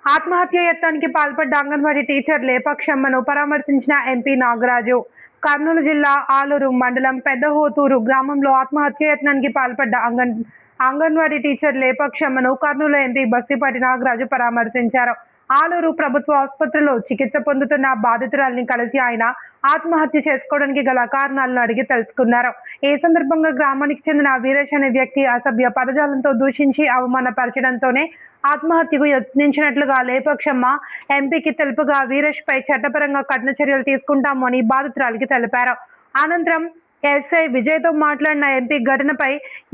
ఆత్మహత్య యత్నానికి పాల్పడ్డ anganwadi teacher లేపాక్షమ్మను పరామర్శించిన MP Nagaraju. Kurnool జిల్లా ఆలూరు మండలం పెద్దహోతూరు గ్రామంలో ఆత్మహత్య యత్నానికి పాల్పడ్డ అంగన్వాడీ టీచర్ లేపాక్షమ్మను కర్నూలు ఎంపీ బస్తిపాటి నాగరాజు పరామర్శించారు. ఆలూరు ప్రభుత్వ ఆసుపత్రిలో చికిత్స పొందుతున్న బాధితురాలిని కలిసి ఆయన ఆత్మహత్య చేసుకోవడానికి గల కారణాలను అడిగి తెలుసుకున్నారు. ఈ సందర్భంగా గ్రామానికి చెందిన వీరేష్ అనే వ్యక్తి అసభ్య పదజాలంతో దూషించి అవమానపరచడంతోనే ఆత్మహత్యకు యత్నించినట్లుగా లేపాక్షమ్మ ఎంపీకి తెలుపగా వీరేష్ పై చట్టపరంగా కఠిన చర్యలు తీసుకుంటాము అని బాధితురాలికి తెలిపారు. అనంతరం ఎస్ఐ విజయ్తో మాట్లాడిన ఎంపీ ఘటనపై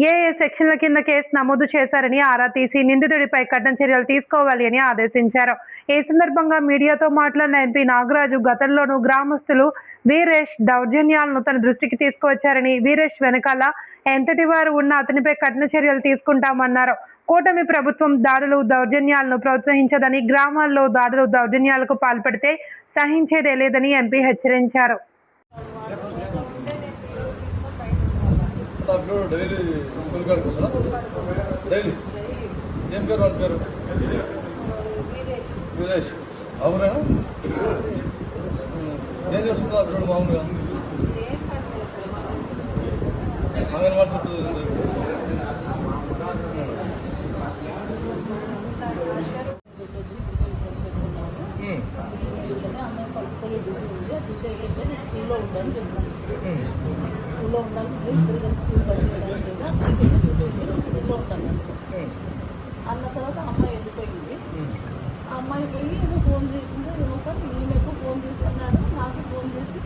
ఏ సెక్షన్ల కింద కేసు నమోదు చేశారని ఆరా తీసి నిందితుడిపై కఠిన చర్యలు తీసుకోవాలి అని ఆదేశించారు. ఈ సందర్భంగా మీడియాతో మాట్లాడిన ఎంపీ నాగరాజు గతంలోనూ గ్రామస్తులు వీరేష్ దౌర్జన్యాలను తన దృష్టికి తీసుకువచ్చారని, వీరేష్ వెనకాల ఎంతటి వారు ఉన్న అతనిపై కఠిన చర్యలు తీసుకుంటామన్నారు. కూటమి ప్రభుత్వం దాడులు దౌర్జన్యాలను ప్రోత్సహించదని, గ్రామాల్లో దాడులు దౌర్జన్యాలకు పాల్పడితే సహించేదే లేదని ఎంపీ హెచ్చరించారు. డైలీ స్కూల్ కాడికి వస్తున్నా డైలీ ఏం పేరు వాళ్ళ పేరు వీరేష్ అవునా ఏం చేస్తున్నారు అప్పుడు మామూలుగా అంగన్వాడీ చుట్టూ స్కూల్లో ఉండాలని చెప్పాను. స్కూల్లో ఉండాల్సింది ఇద్దరు స్కూల్ స్కూల్లో ఉంటాను సార్. అన్న తర్వాత అమ్మాయి వెళ్ళిపోయింది. ఆ అమ్మాయి పోయి ఏమో ఫోన్ చేసిందో ఏమో సార్, ఈమెకు ఫోన్ చేసి అన్నాడు. నాకు ఫోన్ చేసి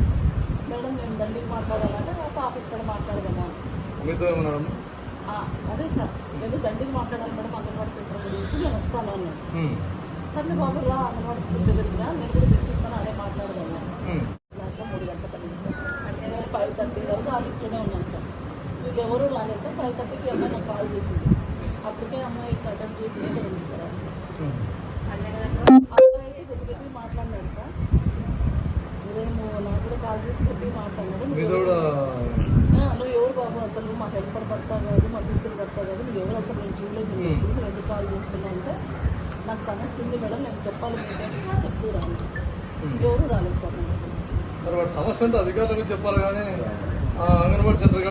మేడం నేను దండికి మాట్లాడాలంటే నాకు ఆఫీస్ కూడా మాట్లాడదామా అదే సార్, నేను దండికి మాట్లాడాలి మేడం అంగన్వాడీ సెంటర్ గురించి నేను వస్తాను అన్నాను సార్. సరే బాబు రా అంగన్వాడీ స్కూల్ దగ్గరికి రా, నేను కూడా తెప్పిస్తాను అదే మాట్లాడదాము. 3 గంటల పడింది సార్. అంటే నేను 5:30 వరకు ఆఫీస్లోనే ఉన్నాను సార్. మీకు ఎవరు రాలేదు సార్. 5:30కి అమ్మాయి నాకు కాల్ చేసింది. అప్పటికే అమ్మాయి అటెండ్ చేసి వెళ్ళింది సార్. అబ్బాయి అయితే చెప్పి మాట్లాడినాడు సార్. ఉదయం నాకు కూడా కాల్ చేసి చెప్పి మాట్లాడినాడు. నువ్వు ఎవరు బాబు అసలు మా హెల్పర్ పడతావు కాదు, మా టీచర్ పడతావు కాదు, నువ్వు ఎవరు అసలు నేను చూడలేదు, నువ్వు ఎందుకు కాల్ చేస్తున్నావు అంటే నాకు సమస్య ఉంది మేడం నేను చెప్పాలి అంటే చెప్తూ రాలేదు. ఎవరు రాలేదు సార్. మరి వాటి సమస్య ఉంటే అధికారులకు చెప్పాలి కానీ అంగన్వాడీ సెంటర్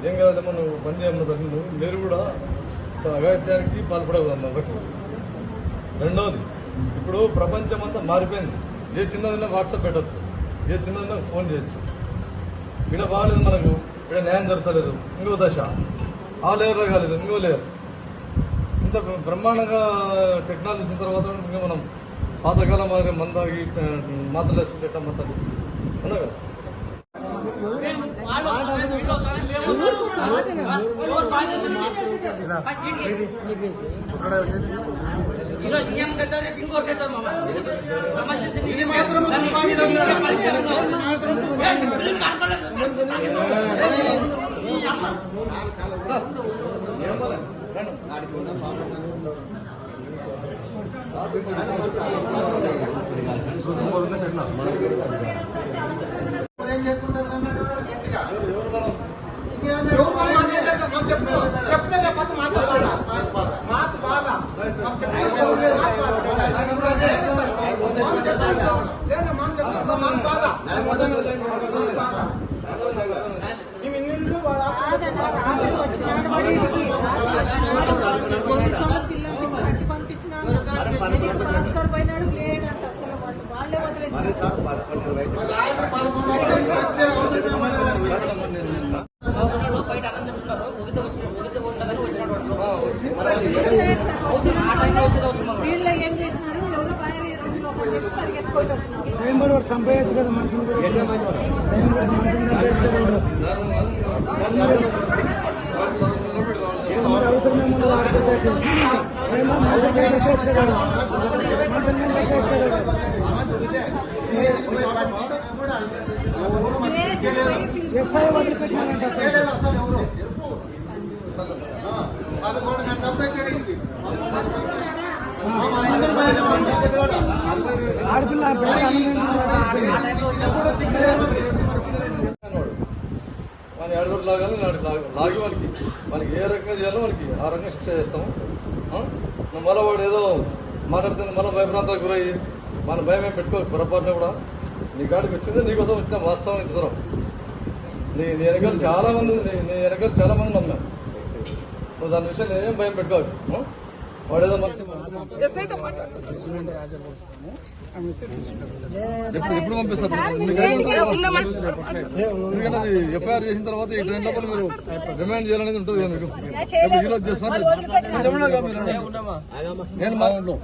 ఏం కాదమ్మా, నువ్వు పని చేయమ్మా. తల్లి మీరు కూడా అఘాయిత్యానికి పాల్పడకూడదు. ఒకటి. రెండవది, ఇప్పుడు ప్రపంచం అంతా మారిపోయింది. ఏ చిన్నదైనా వాట్సాప్ పెట్టచ్చు, ఏ చిన్నదైనా ఫోన్ చేయొచ్చు. ఇక్కడ బాగాలేదు, మనకు ఇక్కడ న్యాయం జరుగుతలేదు, ఇంకో దశ ఆ లేయర్లో కాలేదు, ఇంకో లేయర్. ఇంత బ్రహ్మాండంగా టెక్నాలజీ వచ్చిన తర్వాత ఇంకా మనం పాతకాలం మాదిరి మందాగి మాత్రలు వేసుకుంటే మొత్తం అవునా కదా. పోయినాడు లేడంట అసలు వాళ్ళే వదిలేసి వీళ్ళు ఏం చేసినారు, ఎవరు పరిగెత్తుకొని వచ్చినారు. సంపాదించు కదా మనుషులు ఆడపిల్ల వాని అడుగురు లాగానే లాగి వానికి ఏ రకంగా చేయాలో వానికి ఆ రకంగా శిక్ష చేస్తాము. మళ్ళీ వాడు ఏదో మాట్లాడితే మళ్ళీ భయభ్రాంతాలకు గురయ్యి మన భయం ఏం పెట్టుకో పొరపాటున కూడా నీ కాడికి వచ్చింది నీకోసం వచ్చిన వాస్తవం ఇంత దూరం నీ వెనకాల చాలా మంది నమ్మాం నువ్వు దాని విషయం ఏం భయం పెట్టుకోవాలి వాడేదో మనిషి ఎప్పుడు పంపిస్తారు ఎందుకంటే అది ఎఫ్ఐఆర్ చేసిన తర్వాత ఈ 2 డబ్బులు మీరు రిమాండ్ చేయాలనేది ఉంటుంది కదా మీకు ఇప్పుడు ఈరోజు చేస్తున్నారు నేను మా ఊళ్ళో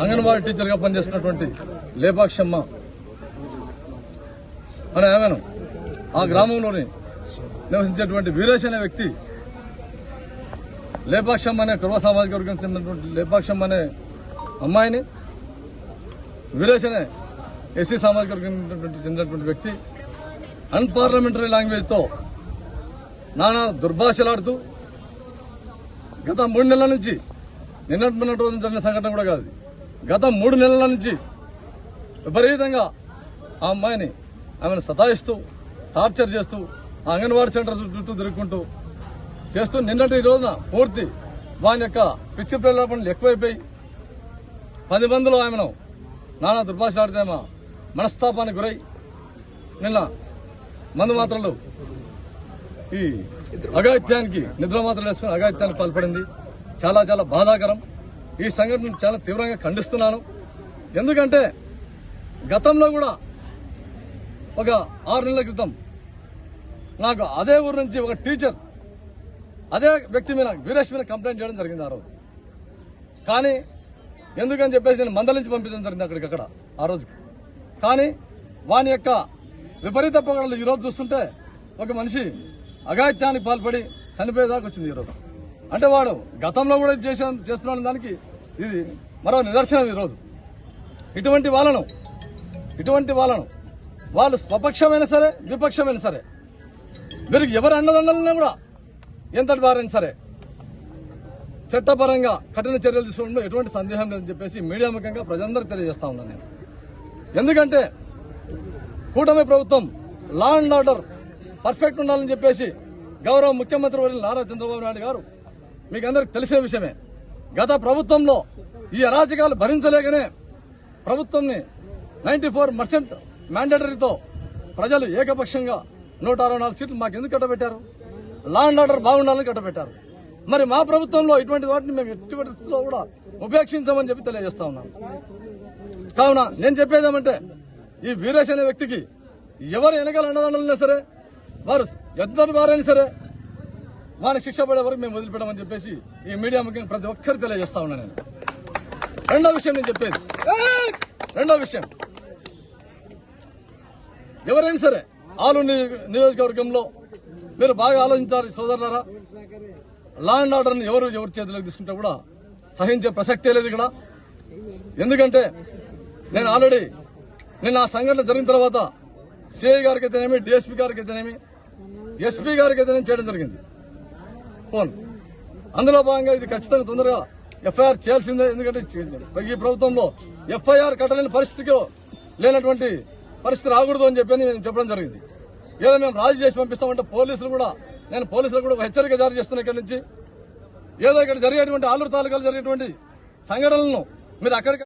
అంగన్వాడీ టీచర్ గా పనిచేస్తున్నటువంటి లేపాక్షమ్మ అనే ఆమెను ఆ గ్రామంలోని నివసించేటువంటి వీరేష్ అనే వ్యక్తి లేపాక్షమ్మ అనే కుర్మ సామాజిక వర్గం చెందినటువంటి లేపాక్షమ్మ అనే అమ్మాయిని వీరేష్ అనే ఎస్సీ సామాజిక వర్గం చెందినటువంటి వ్యక్తి అన్పార్లమెంటరీ లాంగ్వేజ్ తో నానా దుర్భాషలాడుతూ గత 3 నెలల నుంచి నిన్నటి రోజు జరిగిన సంఘటన కూడా కాదు గత 3 నెలల నుంచి విపరీతంగా ఆ అమ్మాయిని ఆమెను సతాయిస్తూ టార్చర్ చేస్తూ ఆ అంగన్వాడీ సెంటర్ చుట్టూ తిరుగుకుంటూ చేస్తూ నిన్నటి రోజున పూర్తి వాని యొక్క పిచ్చి ప్రలోభనలు ఎక్కువైపోయి 10 మందిలో ఆమెను నానా దుర్భాషలాడితే ఆమె మనస్తాపానికి గురై నిన్న మందు మాత్రలు ఈ అఘాయిత్యానికి నిద్ర మాత్రలు వేసుకుని అఘాయిత్యానికి పాల్పడింది. చాలా చాలా బాధాకరం. ఈ సంఘటన చాలా తీవ్రంగా ఖండిస్తున్నాను. ఎందుకంటే గతంలో కూడా ఒక 6 నెలల క్రితం నాకు అదే ఊరు నుంచి ఒక టీచర్ అదే వ్యక్తి మీద వీరేష్ మీద కంప్లైంట్ చేయడం జరిగింది ఆ రోజు. కానీ ఎందుకని చెప్పేసి నేను మందలించి పంపించడం జరిగింది అక్కడికక్కడ ఆ రోజు. కానీ వాని యొక్క విపరీత పొగడలు ఈ రోజు చూస్తుంటే ఒక మనిషి అఘాయిత్యానికి పాల్పడి చనిపోయేదాకా వచ్చింది ఈరోజు. అంటే వాడు గతంలో కూడా చేస్తున్నాడు దానికి ఇది మరో నిదర్శనం ఈరోజు. ఇటువంటి వాళ్ళను వాళ్ళు స్వపక్షమైనా సరే విపక్షమైనా సరే వీరికి ఎవరు అండదండలన్నా కూడా ఎంతటి వారైనా సరే చట్టపరంగా కఠిన చర్యలు తీసుకోవడంలో ఎటువంటి సందేహం లేదని చెప్పేసి మీడియా ముఖంగా ప్రజలందరికీ తెలియజేస్తా ఉన్నాను నేను. ఎందుకంటే కూటమి ప్రభుత్వం లా అండ్ ఆర్డర్ పర్ఫెక్ట్ ఉండాలని చెప్పేసి గౌరవ ముఖ్యమంత్రి వర్యులు నారా చంద్రబాబు నాయుడు గారు మీకు అందరికి తెలిసిన విషయమే. గత ప్రభుత్వంలో ఈ అరాచకాలు భరించలేకనే ప్రభుత్వంని 94% మ్యాండేటరీతో ప్రజలు ఏకపక్షంగా 164 సీట్లు మాకెందుకు కట్టబెట్టారు? లా అండ్ ఆర్డర్ బాగుండాలని కట్టబెట్టారు. మరి మా ప్రభుత్వంలో ఇటువంటి వాటిని మేము ఎట్టి పరిస్థితుల్లో కూడా ఉపేక్షించమని చెప్పి తెలియజేస్తా ఉన్నాను. కావున నేను చెప్పేదేమంటే ఈ వీరేష్ అనే వ్యక్తికి ఎవరు వెనకాల అండదండలైనా సరే వారు ఎంతటి వారైనా సరే వారికి శిక్ష పడే వరకు మేము వదిలిపెట్టమని చెప్పేసి ఈ మీడియా ముఖ్యంగా ప్రతి ఒక్కరు తెలియజేస్తా ఉన్నాను నేను. రెండో విషయం నేను చెప్పేది ఎవరైనా సరే ఆలు నియోజకవర్గంలో మీరు బాగా ఆలోచించాలి సోదరులారా. లా అండ్ ఆర్డర్ని ఎవరు చేతిలోకి తీసుకుంటే కూడా సహించే ప్రసక్తే లేదు ఇక్కడ. ఎందుకంటే నేను ఆల్రెడీ నిన్న ఆ సంఘటన జరిగిన తర్వాత సిఐ గారికి అయితేనేమి, డిఎస్పీ గారికి అయితేనేమి, ఎస్పీ గారికి అయితేనేమి చేయడం జరిగింది ఫోన్. అందులో భాగంగా ఇది ఖచ్చితంగా తొందరగా ఎఫ్ఐఆర్ చేయాల్సిందే. ఎందుకంటే ఈ ప్రభుత్వంలో ఎఫ్ఐఆర్ కట్టలేని పరిస్థితిలో లేనటువంటి పరిస్థితి రాకూడదు అని చెప్పి నేను చెప్పడం జరిగింది. ఏదో మేము రాజీ చేసి పంపిస్తామంటే పోలీసులు కూడా ఒక హెచ్చరిక జారీ చేస్తున్నా ఇక్కడి నుంచి. ఏదో ఇక్కడ జరిగేటువంటి ఆలూరు తాలూకాలు జరిగేటువంటి సంఘటనలను మీరు అక్కడికి